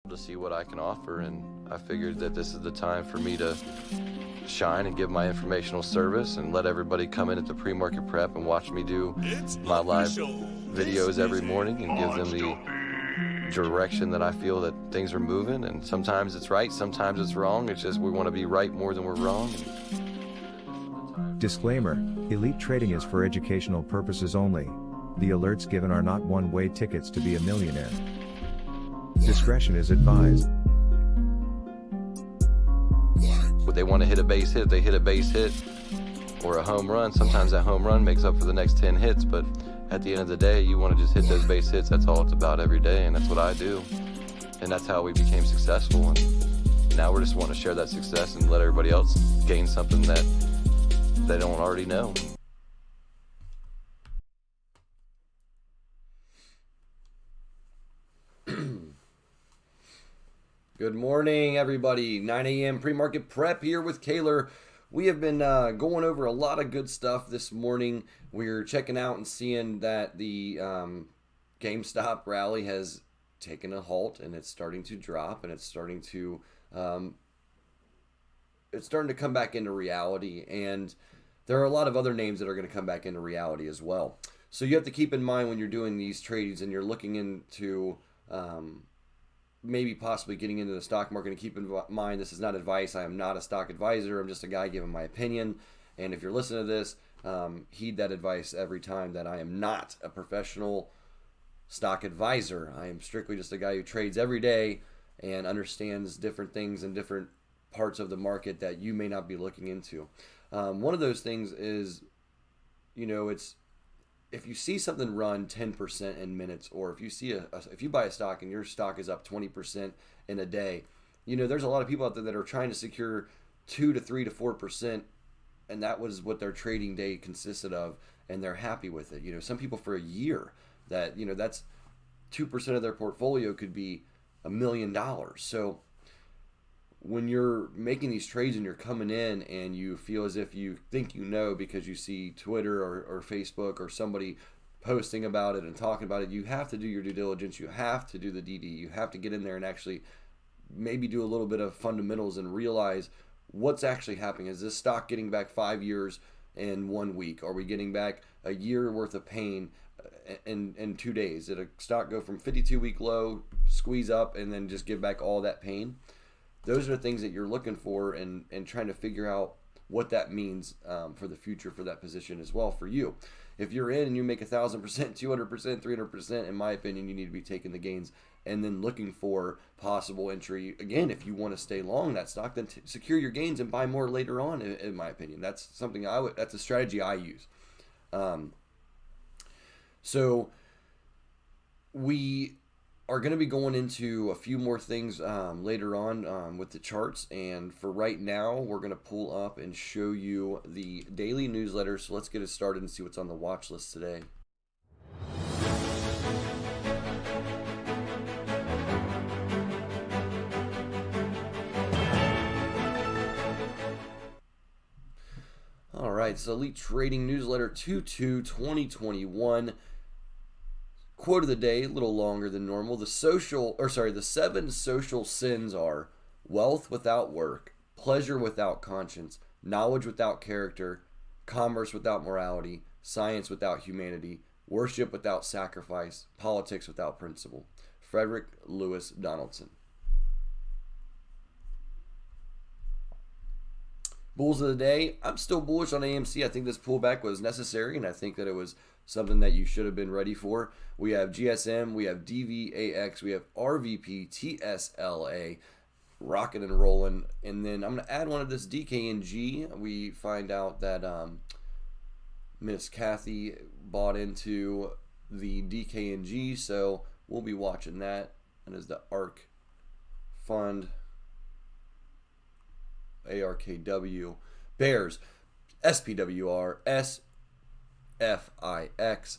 to see what I can offer, and I figured that this is the time for me to shine and give my informational service and let everybody come in at the pre-market prep and watch me do my live videos every morning and give them the direction that I feel that things are moving. And sometimes it's right, sometimes it's wrong. It's just we want to be right more than we're wrong. Disclaimer: Elite Trading is for educational purposes only. The alerts given are not one-way tickets to be a millionaire. Discretion is advised. But they want to hit a base hit, they hit a base hit or a home run. Sometimes that home run makes up for the next 10 hits, but at the end of the day, you want to just hit those base hits. That's all it's about every day, and that's what I do. And that's how we became successful. And now we're just wanting to share that success and let everybody else gain something that they don't already know. Good morning, everybody. 9 a.m. pre-market prep here with Kaler. We have been going over a lot of good stuff this morning. We're checking out and seeing that the GameStop rally has taken a halt, and it's starting to drop, and it's starting to come back into reality. And there are a lot of other names that are going to come back into reality as well. So you have to keep in mind when you're doing these trades and you're looking into maybe possibly getting into the stock market, and keep in mind this is not advice. I am not a stock advisor. I'm just a guy giving my opinion. And if you're listening to this, heed that advice every time, that I am not a professional stock advisor. I am strictly just a guy who trades every day and understands different things in different parts of the market that you may not be looking into. One of those things is, it's if you see something run 10% in minutes, or if you see if you buy a stock and your stock is up 20% in a day, there's a lot of people out there that are trying to secure 2 to 3 to 4%, and that was what their trading day consisted of, and they're happy with it. Some people for a year, that's 2% of their portfolio could be $1 million. So when you're making these trades and you're coming in and you feel as if you think because you see Twitter or Facebook or somebody posting about it and talking about it, you have to do your due diligence. You have to do the DD. You have to get in there and actually maybe do a little bit of fundamentals and realize what's actually happening. Is this stock getting back 5 years in 1 week? Are we getting back a year worth of pain in 2 days? Did a stock go from 52-week low, squeeze up, and then just give back all that pain? Those are the things that you're looking for and trying to figure out what that means for the future for that position as well for you. If you're in and you make 1,000%, 200%, 300%, in my opinion, you need to be taking the gains and then looking for possible entry. Again, if you want to stay long that stock, then secure your gains and buy more later on, in my opinion. That's something that's a strategy I use. So we are going to be going into a few more things later on with the charts, and for right now we're going to pull up and show you the daily newsletter. So let's get it started and see what's on the watch list today. All right, so Elite Trading Newsletter 2/2/2021. Quote of the day, a little longer than normal. The 7 social sins are: wealth without work, pleasure without conscience, knowledge without character, commerce without morality, science without humanity, worship without sacrifice, politics without principle. Frederick Lewis Donaldson. Bulls of the day. I'm still bullish on AMC. I think this pullback was necessary, and I think that it was something that you should have been ready for. We have GSM, we have DVAX, we have RVP, TSLA, rocking and rolling. And then I'm going to add one of this DKNG. We find out that Miss Kathy bought into the DKNG, so we'll be watching that. And as the ARK Fund, ARKW, Bears, SPWR, SFIX,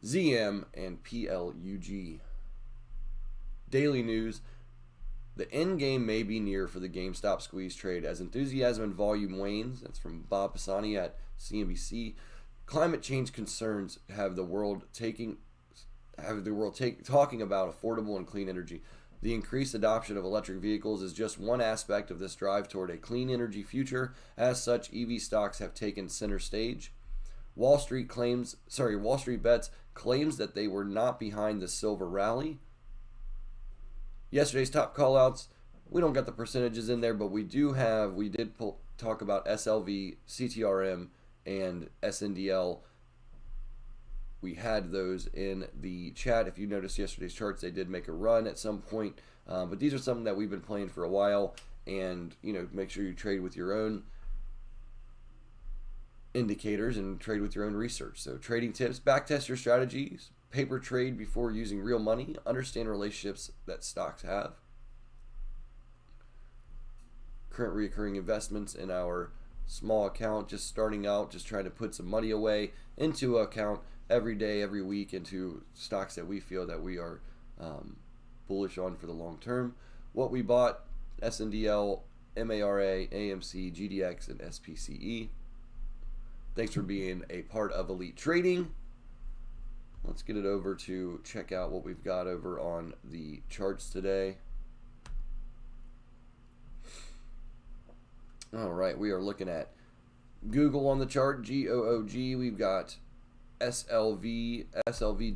ZM, and PLUG. Daily news. The end game may be near for the GameStop squeeze trade as enthusiasm and volume wanes. That's from Bob Pisani at CNBC. Climate change concerns have the world talking about affordable and clean energy. The increased adoption of electric vehicles is just one aspect of this drive toward a clean energy future. As such, EV stocks have taken center stage. Wall Street Bets claims that they were not behind the silver rally. Yesterday's top callouts, we don't got the percentages in there, but we did talk about SLV, CTRM, and SNDL. We had those in the chat. If you noticed yesterday's charts, they did make a run at some point, but these are something that we've been playing for a while, and make sure you trade with your own indicators and trade with your own research. So trading tips: backtest your strategies, paper trade before using real money, understand relationships that stocks have, current recurring investments in our small account, just starting out, just trying to put some money away into an account every day, every week, into stocks that we feel that we are bullish on for the long term. What we bought: SNDL, MARA, AMC, GDX, and SPCE. Thanks for being a part of Elite Trading. Let's get it over to check out what we've got over on the charts today. All right, we are looking at Google on the chart, GOOG. We've got SLV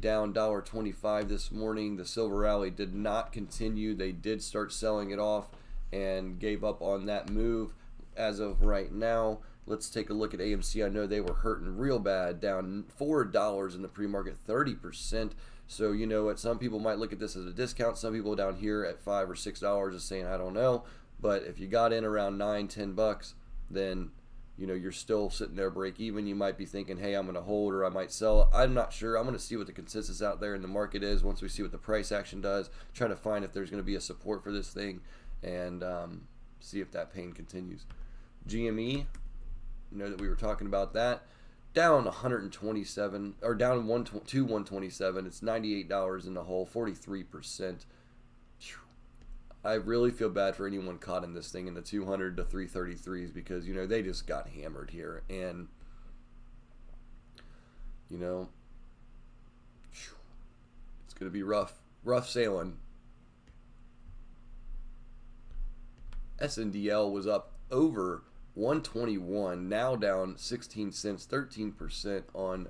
down $1.25 this morning. The silver rally did not continue. They did start selling it off and gave up on that move as of right now. Let's take a look at AMC. I know they were hurting real bad, down $4 in the pre-market, 30%. So you know what? Some people might look at this as a discount. Some people down here at $5 or $6 are saying, I don't know. But if you got in around $9-10, then you're still sitting there break even. You might be thinking, hey, I'm going to hold or I might sell. I'm not sure. I'm going to see what the consensus out there in the market is once we see what the price action does. Try to find if there's going to be a support for this thing and see if that pain continues. GME. That we were talking about that, down 127 or down 127. It's $98 in the hole, 43%. I really feel bad for anyone caught in this thing in the 200 to 333s because they just got hammered here, and it's gonna be rough sailing. SNDL was up over 121, now down 16 cents, 13% on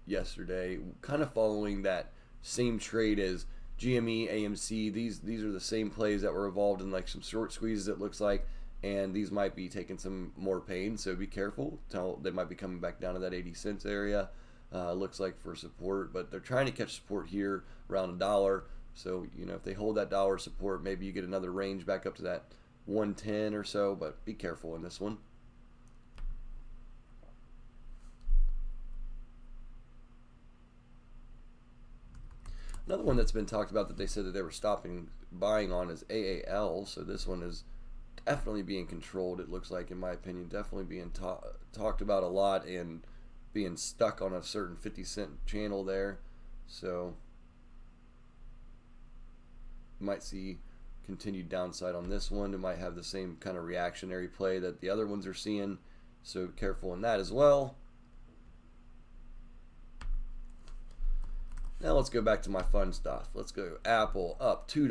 yesterday, kind of following that same trade as GME, AMC. These are the same plays that were involved in like some short squeezes, it looks like, and these might be taking some more pain, so be careful. They might be coming back down to that 80 cents area, looks like, for support, but they're trying to catch support here around $1. So if they hold that dollar support, maybe you get another range back up to that 110 or so, but be careful in this one. Another one that's been talked about that they said that they were stopping buying on is AAL. So this one is definitely being controlled, it looks like, in my opinion. Definitely being talked about a lot and being stuck on a certain 50-cent channel there. So you might see continued downside on this one. It might have the same kind of reactionary play that the other ones are seeing. So careful in that as well. Now let's go back to my fun stuff. Let's go Apple up $2.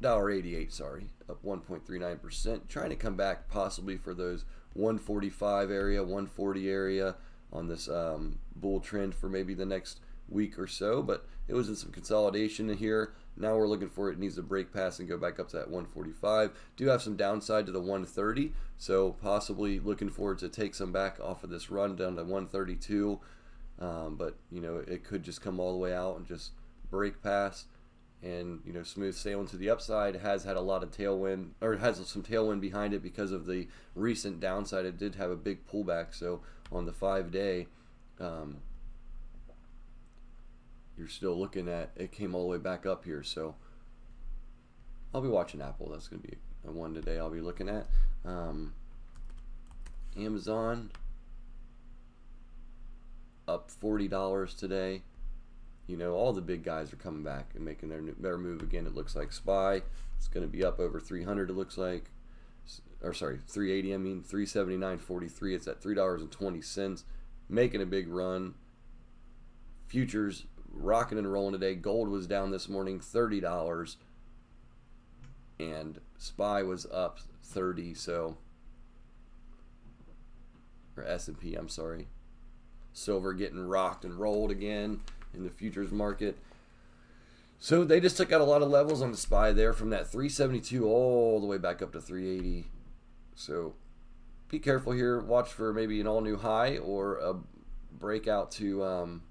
$1.88, sorry, up 1.39%. Trying to come back possibly for those 145 area, 140 area on this bull trend for maybe the next week or so, but it was in some consolidation here. Now we're looking for it needs to break past and go back up to that 145. Do have some downside to the 130, so possibly looking forward to take some back off of this run down to 132. But it could just come all the way out and just break past and smooth sailing to the upside. It has had a lot of tailwind, or it has some tailwind behind it because of the recent downside. It did have a big pullback, so on the 5-day, you're still looking at it came all the way back up here. So I'll be watching Apple. That's going to be a one today I'll be looking at. Amazon up $40 today. All the big guys are coming back and making their move again. It looks like SPY, it's going to be up over 300, it looks like. or sorry, 380. I mean 379.43. It's at $3.20, making a big run. Futures rocking and rolling today. Gold was down this morning $30, and SPY was up 30. So, or S&P, I'm sorry. Silver getting rocked and rolled again in the futures market. So they just took out a lot of levels on the SPY there from that 372 all the way back up to 380. So be careful here. Watch for maybe an all-new high or a breakout to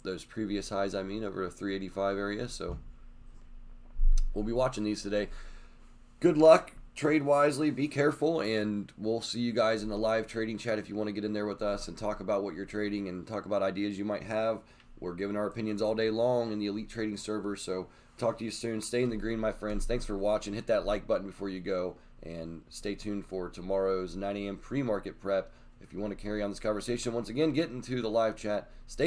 those previous highs, over a 385 area. So we'll be watching these today. Good luck. Trade wisely, be careful, and we'll see you guys in the live trading chat if you want to get in there with us and talk about what you're trading and talk about ideas you might have. We're giving our opinions all day long in the Elite Trading server, so talk to you soon. Stay in the green, my friends. Thanks for watching. Hit that like button before you go, and stay tuned for tomorrow's 9 a.m. pre-market prep. If you want to carry on this conversation, once again, get into the live chat. Stay in